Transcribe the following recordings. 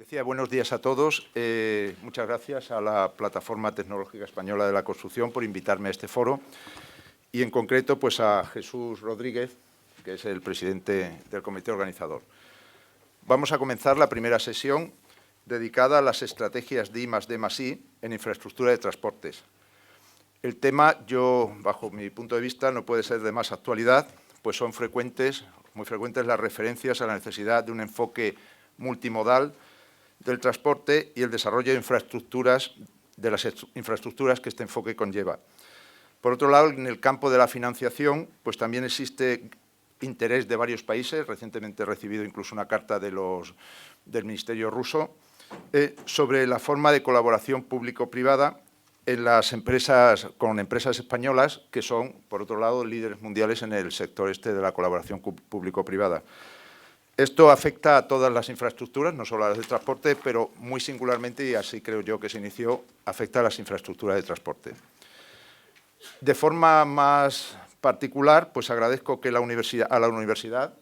decía, buenos días a todos. Muchas gracias a la Plataforma Tecnológica Española de la Construcción por invitarme a este foro y, en concreto, pues a Jesús Rodríguez, que es el presidente del comité organizador. Vamos a comenzar la primera sesión dedicada a las estrategias de I+D+I en infraestructura de transportes. El tema, bajo mi punto de vista, no puede ser de más actualidad, pues son muy frecuentes las referencias a la necesidad de un enfoque multimodal del transporte y el desarrollo de infraestructuras, de las infraestructuras que este enfoque conlleva. Por otro lado, en el campo de la financiación, pues también existe interés de varios países. Recientemente he recibido incluso una carta del Ministerio ruso sobre la forma de colaboración público-privada en las empresas, con empresas españolas que son, por otro lado, líderes mundiales en el sector de la colaboración público-privada. Esto afecta a todas las infraestructuras, no solo a las de transporte, pero muy singularmente, y así creo yo que se inició, afecta a las infraestructuras de transporte. De forma más particular, pues agradezco que a la universidad,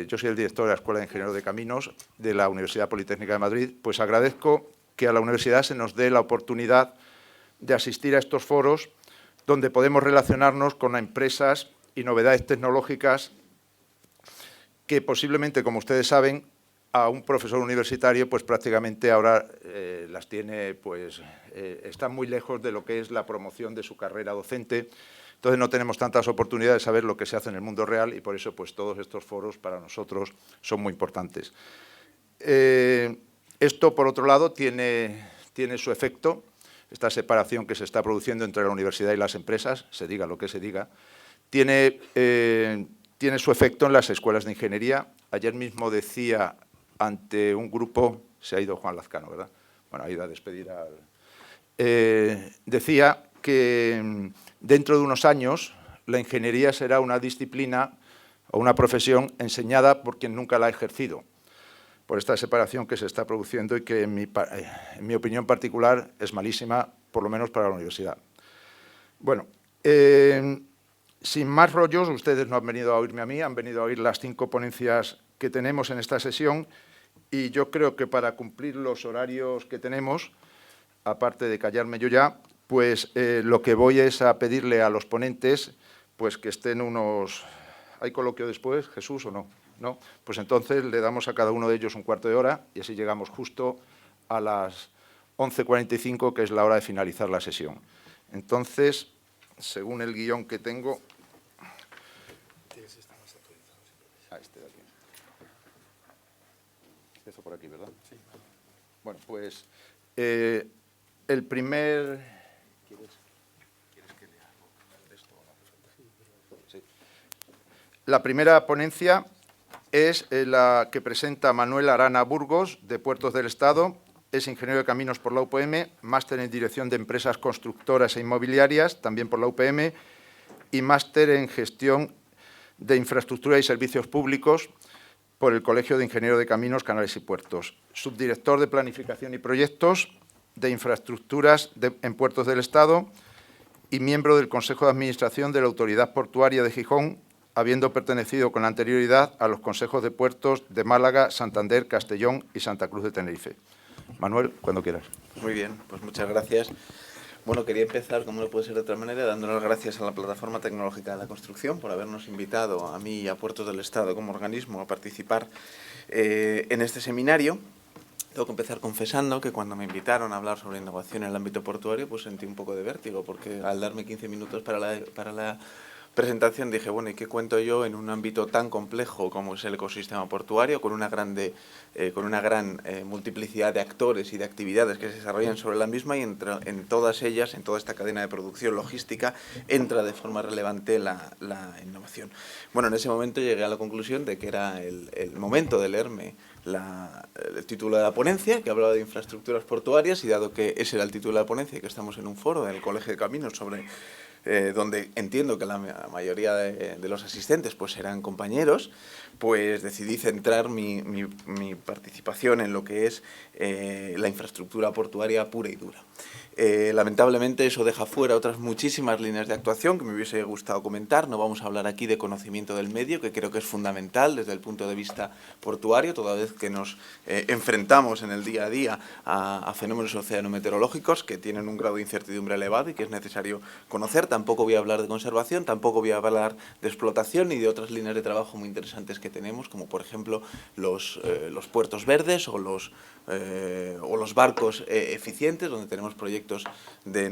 yo soy el director de la Escuela de Ingenieros de Caminos de la Universidad Politécnica de Madrid, pues agradezco que a la universidad se nos dé la oportunidad de asistir a estos foros donde podemos relacionarnos con empresas y novedades tecnológicas que posiblemente, como ustedes saben, a un profesor universitario pues prácticamente ahora las tiene, pues están muy lejos de lo que es la promoción de su carrera docente. Entonces no tenemos tantas oportunidades de saber lo que se hace en el mundo real y por eso pues todos estos foros para nosotros son muy importantes. Esto, por otro lado, tiene su efecto, esta separación que se está produciendo entre la universidad y las empresas, se diga lo que se diga, tiene su efecto en las escuelas de ingeniería. Ayer mismo decía ante un grupo, se ha ido Juan Lazcano, ¿verdad? Bueno, ha ido a despedir al... decía que dentro de unos años la ingeniería será una disciplina o una profesión enseñada por quien nunca la ha ejercido, por esta separación que se está produciendo y que, en mi opinión particular, es malísima, por lo menos para la universidad. Bueno, sin más rollos, ustedes no han venido a oírme a mí, han venido a oír las 5 ponencias que tenemos en esta sesión y yo creo que para cumplir los horarios que tenemos, aparte de callarme yo ya, pues lo que voy es a pedirle a los ponentes pues que estén unos... ¿Hay coloquio después, Jesús, o no? ¿No? Pues entonces le damos a cada uno de ellos un cuarto de hora y así llegamos justo a las 11:45, que es la hora de finalizar la sesión. Entonces, según el guión que tengo... este de aquí. Empiezo por aquí, ¿verdad? Sí. Bueno, pues el primer... ¿Quieres que lea esto o no? Sí. La primera ponencia es la que presenta Manuel Arana Burgos, de Puertos del Estado. Es ingeniero de caminos por la UPM, máster en dirección de empresas constructoras e inmobiliarias, también por la UPM, y máster en gestión de infraestructura y servicios públicos por el Colegio de Ingenieros de Caminos, Canales y Puertos. Subdirector de Planificación y Proyectos de Infraestructuras en Puertos del Estado y miembro del Consejo de Administración de la Autoridad Portuaria de Gijón, habiendo pertenecido con anterioridad a los consejos de puertos de Málaga, Santander, Castellón y Santa Cruz de Tenerife. Manuel, cuando quieras. Muy bien, pues muchas gracias. Bueno, quería empezar, como no puede ser de otra manera, dando las gracias a la Plataforma Tecnológica de la Construcción por habernos invitado a mí y a Puertos del Estado como organismo a participar en este seminario. Tengo que empezar confesando que cuando me invitaron a hablar sobre innovación en el ámbito portuario, pues sentí un poco de vértigo, porque al darme 15 minutos para la presentación dije, bueno, ¿y qué cuento yo en un ámbito tan complejo como es el ecosistema portuario, con una gran multiplicidad de actores y de actividades que se desarrollan sobre la misma, y en todas ellas, en toda esta cadena de producción logística, entra de forma relevante la innovación? Bueno, en ese momento llegué a la conclusión de que era el momento de leerme el título de la ponencia, que hablaba de infraestructuras portuarias, y dado que ese era el título de la ponencia y que estamos en un foro del Colegio de Caminos sobre donde entiendo que la mayoría de los asistentes pues serán compañeros, pues decidí centrar mi participación en lo que es la infraestructura portuaria pura y dura. Lamentablemente eso deja fuera otras muchísimas líneas de actuación que me hubiese gustado comentar. No vamos a hablar aquí de conocimiento del medio, que creo que es fundamental desde el punto de vista portuario, toda vez que nos enfrentamos en el día a día a fenómenos oceanometeorológicos que tienen un grado de incertidumbre elevado y que es necesario conocer. Tampoco voy a hablar de conservación, tampoco voy a hablar de explotación ni de otras líneas de trabajo muy interesantes que tenemos, como por ejemplo los puertos verdes o los barcos eficientes, donde tenemos proyectos de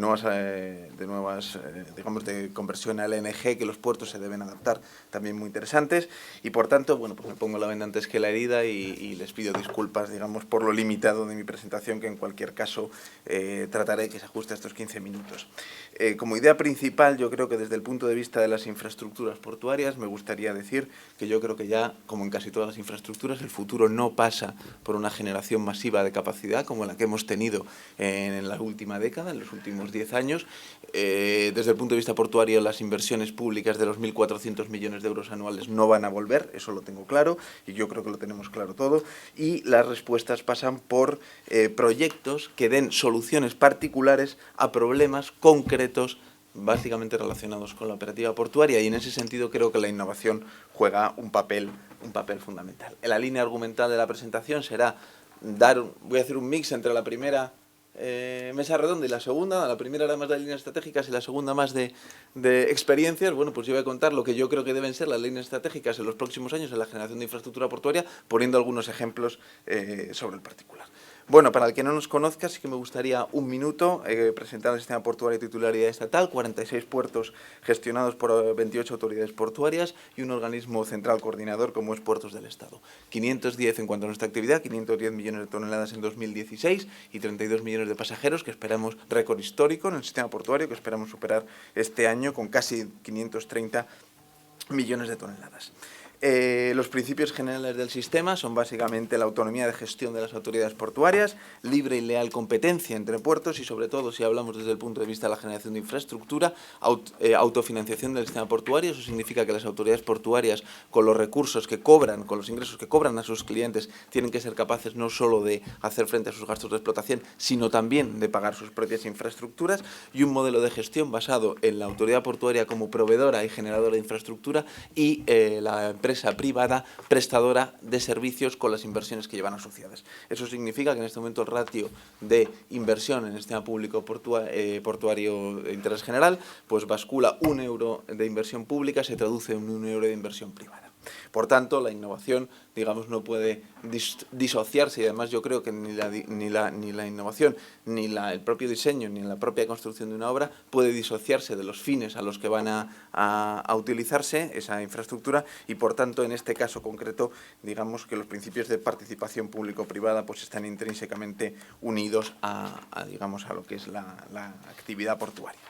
conversión a LNG que los puertos se deben adaptar, también muy interesantes. Y por tanto, bueno, pues me pongo la venda antes que la herida y les pido disculpas, digamos, por lo limitado de mi presentación, que en cualquier caso trataré que se ajuste a estos 15 minutos. Como idea principal, yo creo que desde el punto de vista de las infraestructuras portuarias, me gustaría decir que yo creo que ya, como en casi todas las infraestructuras, el futuro no pasa por una generación masiva de capacidad como la que hemos tenido en la última década, en los últimos 10 años. Desde el punto de vista portuario, las inversiones públicas de los 1.400 millones de euros anuales no van a volver, eso lo tengo claro, y yo creo que lo tenemos claro todo, y las respuestas pasan por proyectos que den soluciones particulares a problemas concretos básicamente relacionados con la operativa portuaria, y en ese sentido creo que la innovación juega un papel fundamental. En la línea argumental de la presentación será voy a hacer un mix entre la primera mesa redonda y la segunda. La primera era más de líneas estratégicas y la segunda más de experiencias. Bueno, pues yo voy a contar lo que yo creo que deben ser las líneas estratégicas en los próximos años en la generación de infraestructura portuaria, poniendo algunos ejemplos sobre el particular. Bueno, para el que no nos conozca, sí que me gustaría un minuto presentar el sistema portuario de titularidad estatal, 46 puertos gestionados por 28 autoridades portuarias y un organismo central coordinador como es Puertos del Estado. 510 en cuanto a nuestra actividad, 510 millones de toneladas en 2016 y 32 millones de pasajeros, que esperamos, récord histórico en el sistema portuario, que esperamos superar este año con casi 530 millones de toneladas. Los principios generales del sistema son básicamente la autonomía de gestión de las autoridades portuarias, libre y leal competencia entre puertos y, sobre todo, si hablamos desde el punto de vista de la generación de infraestructura, autofinanciación del sistema portuario. Eso significa que las autoridades portuarias, con los recursos que cobran, con los ingresos que cobran a sus clientes, tienen que ser capaces no solo de hacer frente a sus gastos de explotación, sino también de pagar sus propias infraestructuras, y un modelo de gestión basado en la autoridad portuaria como proveedora y generadora de infraestructura y la empresa privada prestadora de servicios con las inversiones que llevan asociadas. Eso significa que en este momento el ratio de inversión en el sistema público portuario de interés general pues bascula 1 euro de inversión pública, se traduce en 1 euro de inversión privada. Por tanto, la innovación, digamos, no puede disociarse, y además yo creo que ni la innovación, ni el propio diseño, ni la propia construcción de una obra puede disociarse de los fines a los que van a utilizarse esa infraestructura, y por tanto, en este caso concreto, digamos que los principios de participación público-privada pues están intrínsecamente unidos a lo que es la actividad portuaria.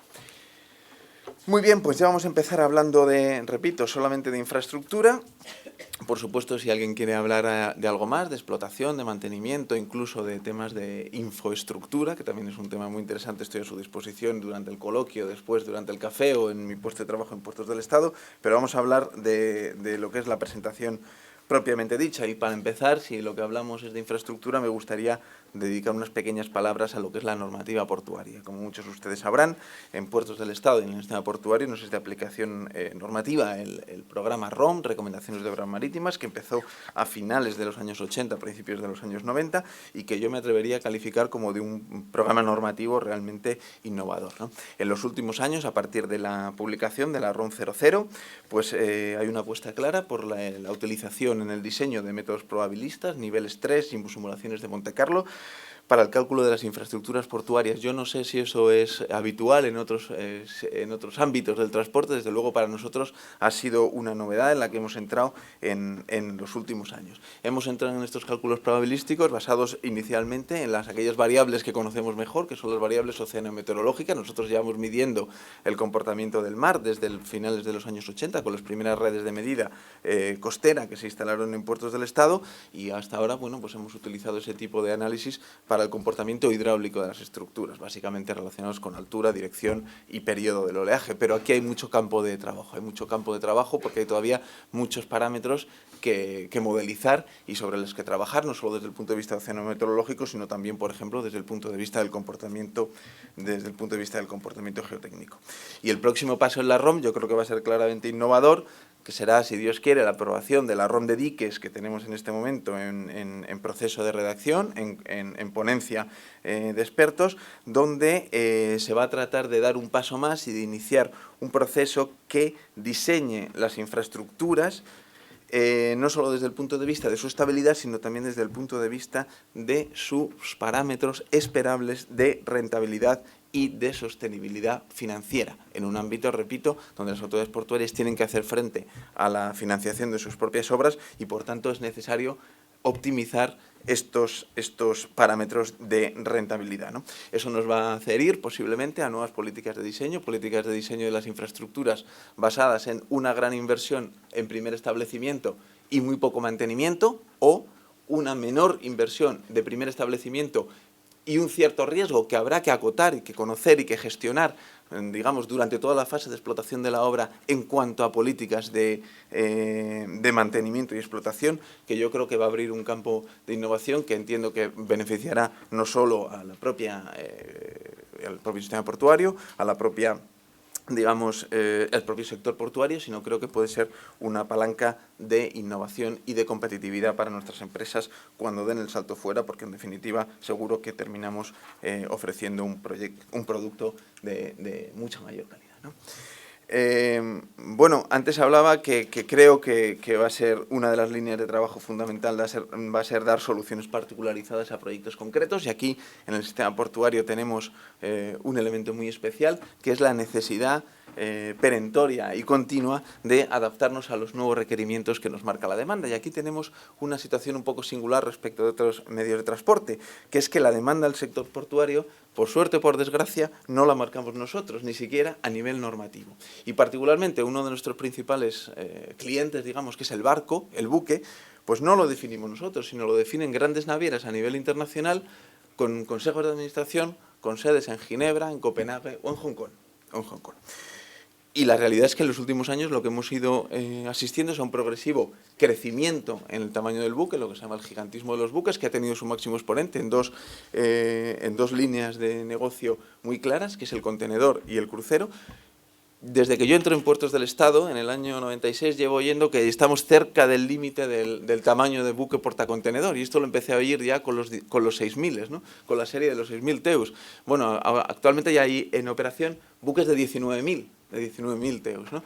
Muy bien, pues ya vamos a empezar hablando repito, solamente de infraestructura. Por supuesto, si alguien quiere hablar de algo más, de explotación, de mantenimiento, incluso de temas de infraestructura, que también es un tema muy interesante, estoy a su disposición durante el coloquio, después durante el café o en mi puesto de trabajo en Puertos del Estado, pero vamos a hablar de lo que es la presentación propiamente dicha. Y para empezar, si lo que hablamos es de infraestructura, me gustaría dedicar unas pequeñas palabras a lo que es la normativa portuaria. Como muchos de ustedes sabrán, en Puertos del Estado y en el sistema portuario nos es de aplicación normativa el programa ROM, Recomendaciones de Obras Marítimas, que empezó a finales de los años 80, principios de los años 90, y que yo me atrevería a calificar como de un programa normativo realmente innovador, ¿no? En los últimos años, a partir de la publicación de la ROM 00, pues hay una apuesta clara por la utilización en el diseño de métodos probabilistas, niveles 3 y simulaciones de Monte Carlo, para el cálculo de las infraestructuras portuarias. Yo no sé si eso es habitual en otros ámbitos del transporte. Desde luego, para nosotros ha sido una novedad en la que hemos entrado en los últimos años. Hemos entrado en estos cálculos probabilísticos basados inicialmente en aquellas variables que conocemos mejor, que son las variables oceanometeorológicas. Nosotros llevamos midiendo el comportamiento del mar desde finales de los años 80, con las primeras redes de medida costera que se instalaron en Puertos del Estado, y hasta ahora, bueno, pues hemos utilizado ese tipo de análisis para para el comportamiento hidráulico de las estructuras, básicamente relacionados con altura, dirección y periodo del oleaje. Pero aquí hay mucho campo de trabajo, porque hay todavía muchos parámetros que modelizar y sobre los que trabajar, no solo desde el punto de vista oceanometeorológico, sino también, por ejemplo, desde el punto de vista del comportamiento, geotécnico. Y el próximo paso en la ROM yo creo que va a ser claramente innovador, que será, si Dios quiere, la aprobación de la ROM de diques que tenemos en este momento en proceso de redacción, en ponencia de expertos, donde se va a tratar de dar un paso más y de iniciar un proceso que diseñe las infraestructuras, no solo desde el punto de vista de su estabilidad, sino también desde el punto de vista de sus parámetros esperables de rentabilidad y de sostenibilidad financiera, en un ámbito, repito, donde las autoridades portuarias tienen que hacer frente a la financiación de sus propias obras y, por tanto, es necesario optimizar estos parámetros de rentabilidad, ¿no? Eso nos va a hacer ir posiblemente a nuevas políticas de diseño de las infraestructuras basadas en una gran inversión en primer establecimiento y muy poco mantenimiento, o una menor inversión de primer establecimiento y un cierto riesgo que habrá que acotar y que conocer y que gestionar, digamos, durante toda la fase de explotación de la obra en cuanto a políticas de mantenimiento y explotación, que yo creo que va a abrir un campo de innovación que entiendo que beneficiará no solo a al propio sistema portuario, a la propia, digamos, el propio sector portuario, sino creo que puede ser una palanca de innovación y de competitividad para nuestras empresas cuando den el salto fuera, porque en definitiva seguro que terminamos ofreciendo un producto de mucha mayor calidad, ¿no? Bueno, antes hablaba que creo que va a ser una de las líneas de trabajo fundamental, va a ser dar soluciones particularizadas a proyectos concretos, y aquí en el sistema portuario tenemos un elemento muy especial, que es la necesidad perentoria y continua de adaptarnos a los nuevos requerimientos que nos marca la demanda. Y aquí tenemos una situación un poco singular respecto de otros medios de transporte, que es que la demanda del sector portuario, por suerte o por desgracia, no la marcamos nosotros, ni siquiera a nivel normativo. Y particularmente uno de nuestros principales clientes, digamos, que es el barco, el buque, pues no lo definimos nosotros, sino lo definen grandes navieras a nivel internacional con consejos de administración, con sedes en Ginebra, en Copenhague o en Hong Kong. Y la realidad es que en los últimos años lo que hemos ido asistiendo es a un progresivo crecimiento en el tamaño del buque, lo que se llama el gigantismo de los buques, que ha tenido su máximo exponente en dos líneas de negocio muy claras, que es el contenedor y el crucero. Desde que yo entro en Puertos del Estado, en el año 96, llevo oyendo que estamos cerca del límite del tamaño de buque portacontenedor, y esto lo empecé a oír ya con los 6.000, ¿no? Con la serie de los 6.000 TEUs. Bueno, actualmente ya hay en operación buques de 19.000 TEUs, ¿no?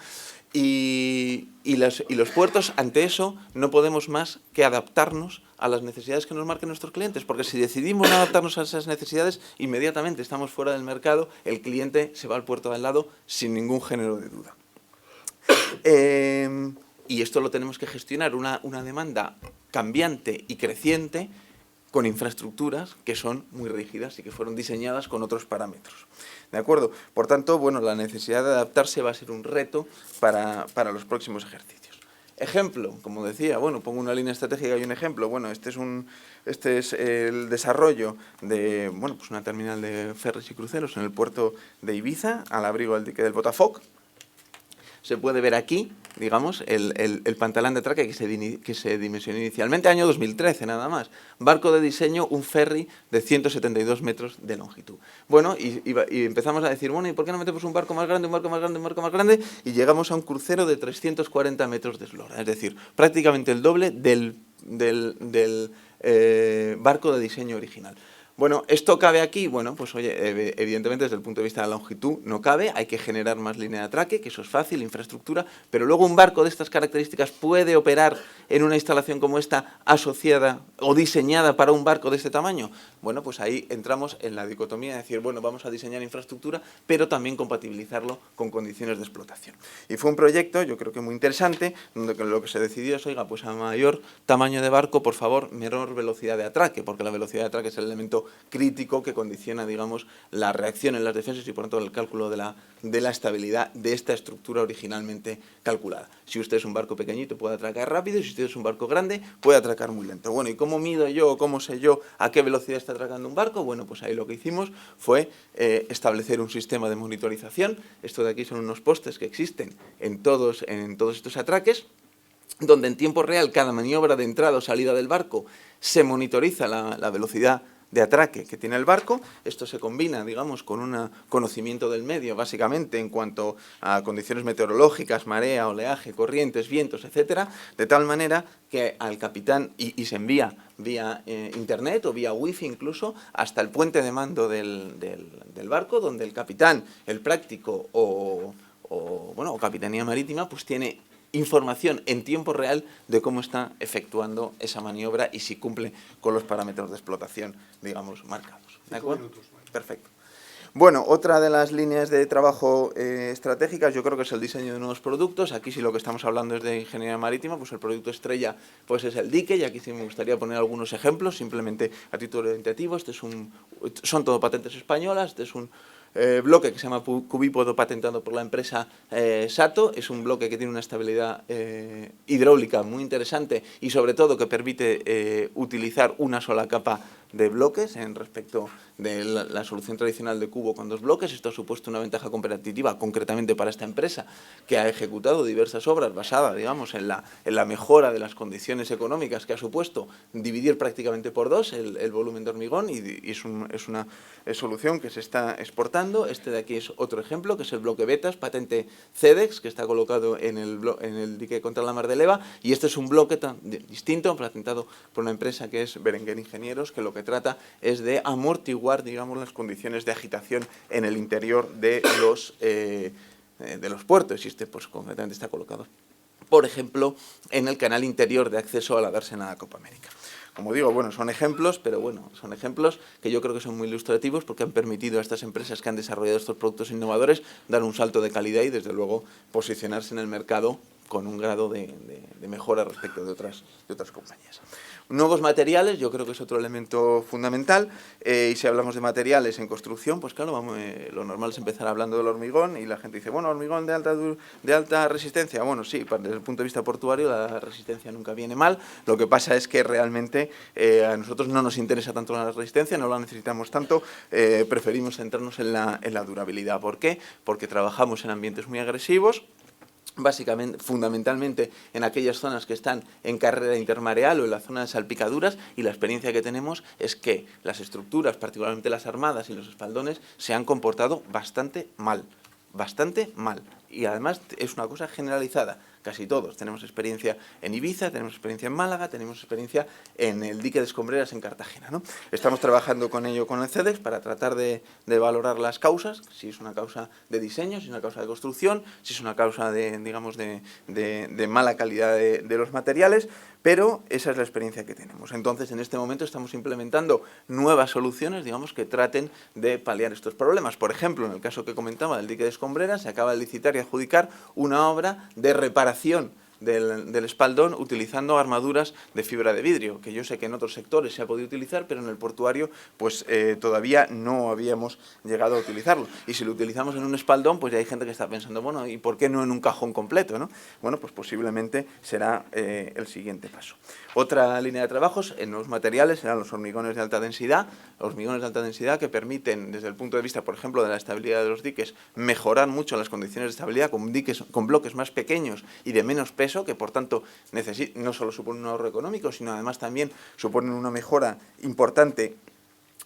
Y los puertos, ante eso, no podemos más que adaptarnos a las necesidades que nos marquen nuestros clientes, porque si decidimos no adaptarnos a esas necesidades, inmediatamente estamos fuera del mercado, el cliente se va al puerto de al lado sin ningún género de duda. Y esto lo tenemos que gestionar, una demanda cambiante y creciente, con infraestructuras que son muy rígidas y que fueron diseñadas con otros parámetros. ¿De acuerdo? Por tanto, bueno, la necesidad de adaptarse va a ser un reto para los próximos ejercicios. Ejemplo, como decía, bueno, pongo una línea estratégica y un ejemplo. Bueno, este es el desarrollo de, bueno, pues una terminal de ferries y cruceros en el puerto de Ibiza, al abrigo del dique del Botafoc. Se puede ver aquí, digamos, el pantalón de atraque que se dimensionó inicialmente, año 2013 nada más. Barco de diseño, un ferry de 172 metros de longitud. Bueno, y empezamos a decir, bueno, ¿y por qué no metemos un barco más grande, un barco más grande, un barco más grande? Y llegamos a un crucero de 340 metros de eslora, es decir, prácticamente el doble del barco de diseño original. Bueno, ¿esto cabe aquí? Bueno, pues oye, evidentemente desde el punto de vista de la longitud no cabe, hay que generar más línea de atraque, que eso es fácil, infraestructura, pero luego un barco de estas características puede operar en una instalación como esta asociada o diseñada para un barco de este tamaño. Bueno, pues ahí entramos en la dicotomía de decir, bueno, vamos a diseñar infraestructura, pero también compatibilizarlo con condiciones de explotación. Y fue un proyecto, yo creo que muy interesante, donde lo que se decidió es, oiga, pues a mayor tamaño de barco, por favor, menor velocidad de atraque, porque la velocidad de atraque es el elemento crítico que condiciona, digamos, la reacción en las defensas y por tanto el cálculo de la estabilidad de esta estructura originalmente calculada. Si usted es un barco pequeñito puede atracar rápido y si usted es un barco grande puede atracar muy lento. Bueno, ¿y cómo mido yo, cómo sé yo a qué velocidad está atracando un barco? Bueno, pues ahí lo que hicimos fue establecer un sistema de monitorización. Esto de aquí son unos postes que existen en todos estos atraques, donde en tiempo real cada maniobra de entrada o salida del barco se monitoriza la velocidad de atraque que tiene el barco. Esto se combina, digamos, con un conocimiento del medio, básicamente, en cuanto a condiciones meteorológicas, marea, oleaje, corrientes, vientos, etcétera, de tal manera que al capitán, y se envía vía internet o vía wifi incluso, hasta el puente de mando del barco, donde el capitán, el práctico o capitanía marítima, pues tiene información en tiempo real de cómo está efectuando esa maniobra y si cumple con los parámetros de explotación, digamos, marcados. ¿De acuerdo? 5 minutos. Vale. Perfecto. Bueno, otra de las líneas de trabajo estratégicas yo creo que es el diseño de nuevos productos. Aquí si lo que estamos hablando es de ingeniería marítima, pues el producto estrella pues es el dique, y aquí sí me gustaría poner algunos ejemplos, simplemente a título orientativo. Son todo patentes españolas, este es un bloque que se llama cubípodo patentado por la empresa Sato. Es un bloque que tiene una estabilidad hidráulica muy interesante y sobre todo que permite utilizar una sola capa de bloques en respecto de la solución tradicional de cubo con 2 bloques. Esto ha supuesto una ventaja competitiva concretamente para esta empresa, que ha ejecutado diversas obras basadas, digamos, en la mejora de las condiciones económicas que ha supuesto dividir prácticamente por 2 el volumen de hormigón, y es una solución que se está exportando. Este de aquí es otro ejemplo, que es el bloque Betas, patente CEDEX, que está colocado en el dique contra la Mar de Leva, y este es un bloque distinto, patentado por una empresa que es Berenguer Ingenieros, que lo que trata es de amortiguar, digamos, las condiciones de agitación en el interior de los puertos, y este pues concretamente está colocado, por ejemplo, en el canal interior de acceso a la dársena de Copa América. Como digo, bueno, son ejemplos, pero bueno, son ejemplos que yo creo que son muy ilustrativos porque han permitido a estas empresas que han desarrollado estos productos innovadores dar un salto de calidad y, desde luego, posicionarse en el mercado con un grado de mejora respecto de otras compañías. Nuevos materiales, yo creo que es otro elemento fundamental, y si hablamos de materiales en construcción, pues claro, lo normal es empezar hablando del hormigón, y la gente dice, bueno, hormigón de alta resistencia. Bueno, sí, desde el punto de vista portuario la resistencia nunca viene mal. Lo que pasa es que realmente a nosotros no nos interesa tanto la resistencia, no la necesitamos tanto, preferimos centrarnos en la durabilidad. ¿Por qué? Porque trabajamos en ambientes muy agresivos, básicamente, fundamentalmente en aquellas zonas que están en carrera intermareal o en la zona de salpicaduras, y la experiencia que tenemos es que las estructuras, particularmente las armadas y los espaldones, se han comportado bastante mal, y además es una cosa generalizada. Casi todos tenemos experiencia en Ibiza, tenemos experiencia en Málaga, tenemos experiencia en el dique de Escombreras en Cartagena, ¿no? Estamos trabajando con ello con el CEDEX para tratar de valorar las causas, si es una causa de diseño, si es una causa de construcción, si es una causa de mala calidad de los materiales, pero esa es la experiencia que tenemos. Entonces, en este momento estamos implementando nuevas soluciones, digamos, que traten de paliar estos problemas. Por ejemplo, en el caso que comentaba del dique de Escombreras, se acaba de licitar y adjudicar una obra de reparación del espaldón utilizando armaduras de fibra de vidrio, que yo sé que en otros sectores se ha podido utilizar, pero en el portuario pues todavía no habíamos llegado a utilizarlo. Y si lo utilizamos en un espaldón, pues ya hay gente que está pensando, bueno, ¿y por qué no en un cajón completo, no? Bueno, pues posiblemente será el siguiente paso. Otra línea de trabajos en los materiales serán los hormigones de alta densidad, que permiten, desde el punto de vista, por ejemplo, de la estabilidad de los diques, mejorar mucho las condiciones de estabilidad con bloques más pequeños y de menos peso, que por tanto no solo suponen un ahorro económico, sino además también suponen una mejora importante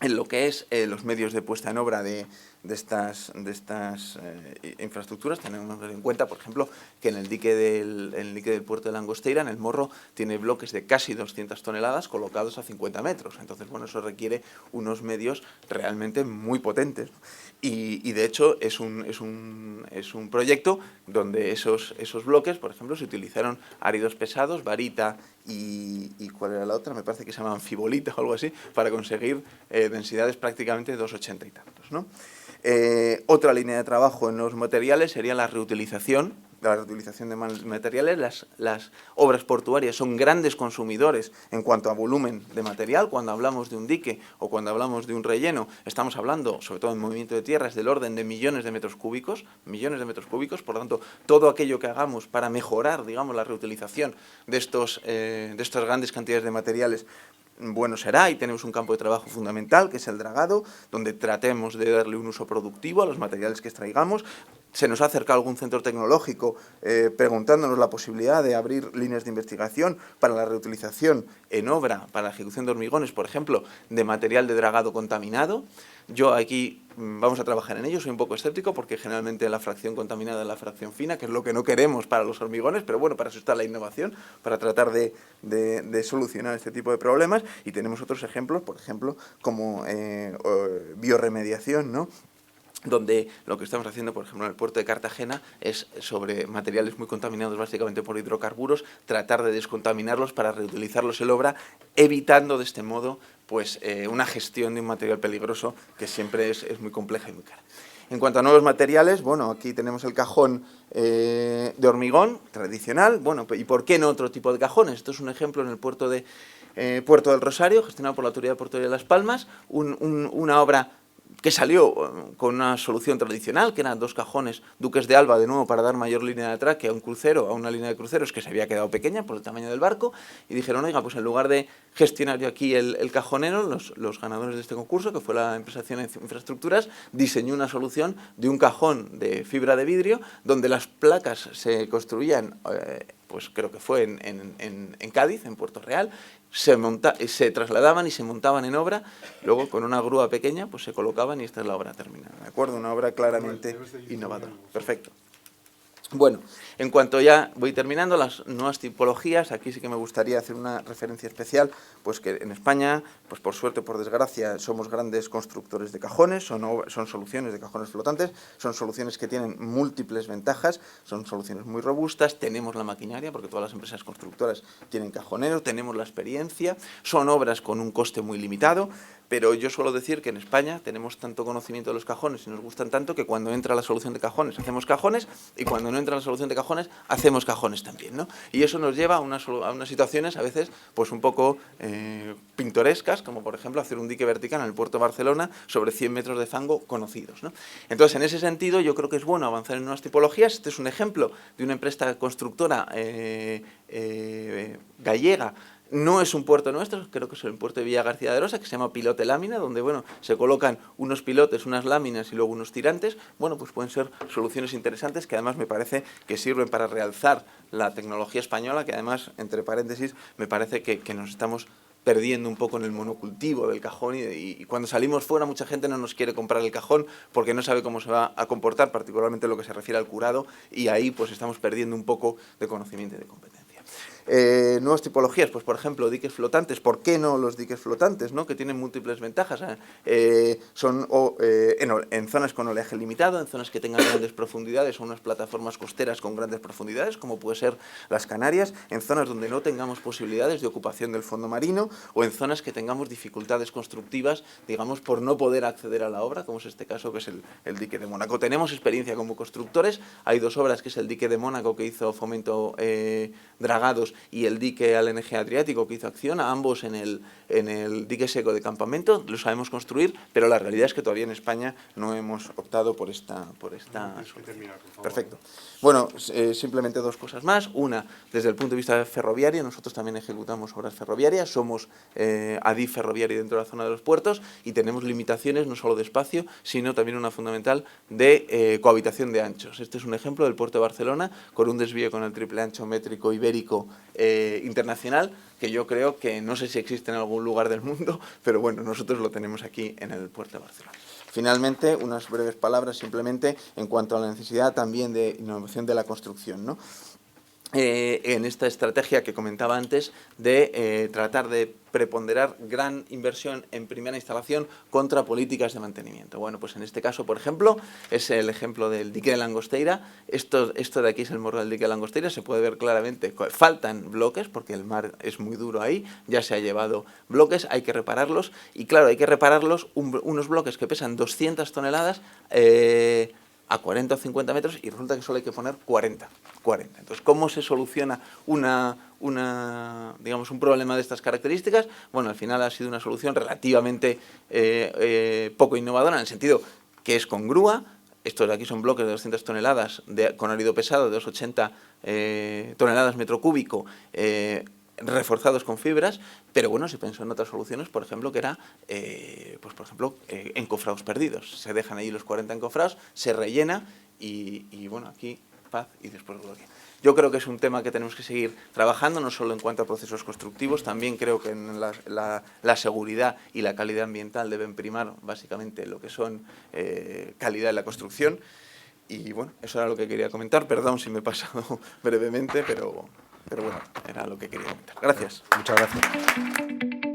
en lo que es los medios de puesta en obra de estas infraestructuras. Tenemos en cuenta, por ejemplo, que en el dique del puerto de Langosteira, en el Morro, tiene bloques de casi 200 toneladas colocados a 50 metros. Entonces, bueno, eso requiere unos medios realmente muy potentes. Y de hecho, es un proyecto donde esos bloques, por ejemplo, se utilizaron áridos pesados, varita y ¿cuál era la otra? Me parece que se llamaban fibolita o algo así, para conseguir densidades prácticamente de 2,80 y tantos, ¿no? Otra línea de trabajo en los materiales sería la reutilización la reutilización de materiales. Las obras portuarias son grandes consumidores en cuanto a volumen de material. Cuando hablamos de un dique o cuando hablamos de un relleno, estamos hablando, sobre todo en movimiento de tierras, del orden de millones de metros cúbicos. Por lo tanto, todo aquello que hagamos para mejorar, digamos, la reutilización de estas grandes cantidades de materiales, bueno será, y tenemos un campo de trabajo fundamental, que es el dragado, donde tratemos de darle un uso productivo a los materiales que extraigamos. Se nos ha acercado algún centro tecnológico preguntándonos la posibilidad de abrir líneas de investigación para la reutilización en obra, para la ejecución de hormigones, por ejemplo, de material de dragado contaminado. Yo aquí vamos a trabajar en ello, soy un poco escéptico porque generalmente la fracción contaminada es la fracción fina, que es lo que no queremos para los hormigones, pero bueno, para eso está la innovación, para tratar de solucionar este tipo de problemas. Y tenemos otros ejemplos, por ejemplo, como bioremediación, ¿no?, donde lo que estamos haciendo, por ejemplo, en el puerto de Cartagena, es sobre materiales muy contaminados básicamente por hidrocarburos, tratar de descontaminarlos para reutilizarlos en obra, evitando de este modo pues, una gestión de un material peligroso que siempre es muy compleja y muy cara. En cuanto a nuevos materiales, bueno, aquí tenemos el cajón de hormigón tradicional. Bueno, ¿y por qué no otro tipo de cajones? Esto es un ejemplo en el puerto del Rosario, gestionado por la Autoridad Portuaria de Las Palmas, una obra que salió con una solución tradicional, que eran 2 cajones Duques de Alba, de nuevo para dar mayor línea de atraque a un crucero, a una línea de cruceros que se había quedado pequeña por el tamaño del barco, y dijeron, oiga, pues en lugar de gestionar yo aquí el cajonero, los ganadores de este concurso, que fue la empresa Acciona Infraestructuras, diseñó una solución de un cajón de fibra de vidrio, donde las placas se construían, pues creo que fue en Cádiz, en Puerto Real, se trasladaban y se montaban en obra, luego con una grúa pequeña pues se colocaban y esta es la obra terminada, ¿de acuerdo? Una obra claramente innovadora. Perfecto. Bueno, en cuanto ya voy terminando, las nuevas tipologías, aquí sí que me gustaría hacer una referencia especial, pues que en España, pues por suerte o por desgracia, somos grandes constructores de cajones, son soluciones de cajones flotantes, son soluciones que tienen múltiples ventajas, son soluciones muy robustas, tenemos la maquinaria, porque todas las empresas constructoras tienen cajoneros, tenemos la experiencia, son obras con un coste muy limitado, pero yo suelo decir que en España tenemos tanto conocimiento de los cajones y nos gustan tanto que cuando entra la solución de cajones hacemos cajones y cuando no entra la solución de cajones hacemos cajones también, ¿no? Y eso nos lleva a unas situaciones a veces pues un poco pintorescas, como por ejemplo hacer un dique vertical en el puerto de Barcelona sobre 100 metros de fango conocidos, ¿no? Entonces, en ese sentido, yo creo que es bueno avanzar en nuevas tipologías. Este es un ejemplo de una empresa constructora gallega. No es un puerto nuestro, creo que es el puerto de Villa García de Arosa, que se llama pilote lámina, donde bueno, se colocan unos pilotes, unas láminas y luego unos tirantes. Bueno, pues pueden ser soluciones interesantes que además me parece que sirven para realzar la tecnología española, que además, entre paréntesis, me parece que nos estamos perdiendo un poco en el monocultivo del cajón y cuando salimos fuera mucha gente no nos quiere comprar el cajón porque no sabe cómo se va a comportar, particularmente en lo que se refiere al curado, y ahí pues estamos perdiendo un poco de conocimiento y de competencia. Nuevas tipologías, pues por ejemplo, diques flotantes. ¿Por qué no los diques flotantes, ¿no?, que tienen múltiples ventajas? Son en zonas con oleaje limitado, en zonas que tengan grandes profundidades o unas plataformas costeras con grandes profundidades, como puede ser las Canarias, en zonas donde no tengamos posibilidades de ocupación del fondo marino o en zonas que tengamos dificultades constructivas, digamos, por no poder acceder a la obra, como es este caso, que es el dique de Mónaco. Tenemos experiencia como constructores, hay 2 obras, que es el dique de Mónaco que hizo Fomento Dragados y el dique al NG Adriático que hizo Acciona, ambos en el dique seco de Campamento. Lo sabemos construir, pero la realidad es que todavía en España no hemos optado por esta solución. Perfecto. Bueno, simplemente 2 cosas más. Una, desde el punto de vista ferroviario, nosotros también ejecutamos obras ferroviarias, somos ADIF ferroviario dentro de la zona de los puertos y tenemos limitaciones no solo de espacio, sino también una fundamental de cohabitación de anchos. Este es un ejemplo del puerto de Barcelona, con un desvío con el triple ancho métrico ibérico internacional, que yo creo que no sé si existe en algún lugar del mundo, pero bueno, nosotros lo tenemos aquí en el puerto de Barcelona. Finalmente, unas breves palabras simplemente en cuanto a la necesidad también de innovación de la construcción, ¿no? En esta estrategia que comentaba antes de tratar de preponderar gran inversión en primera instalación contra políticas de mantenimiento. Bueno, pues en este caso, por ejemplo, es el ejemplo del dique de Langosteira. Esto de aquí es el morro del dique de Langosteira, se puede ver claramente, faltan bloques porque el mar es muy duro ahí, ya se ha llevado bloques, hay que repararlos y claro, hay que repararlos, unos bloques que pesan 200 toneladas, a 40 o 50 metros y resulta que solo hay que poner 40. Entonces, ¿cómo se soluciona digamos, un problema de estas características? Bueno, al final ha sido una solución relativamente poco innovadora, en el sentido que es con grúa. Estos de aquí son bloques de 200 toneladas con árido pesado de 280 toneladas metro cúbico, reforzados con fibras, pero bueno, se pensó en otras soluciones, por ejemplo, que era, encofrados perdidos. Se dejan ahí los 40 encofrados, se rellena y bueno, aquí paz y después gloria. Yo creo que es un tema que tenemos que seguir trabajando, no solo en cuanto a procesos constructivos, también creo que en la seguridad y la calidad ambiental deben primar básicamente lo que son calidad en la construcción. Y bueno, eso era lo que quería comentar. Perdón si me he pasado brevemente, pero bueno, era lo que quería comentar. Gracias. Muchas gracias.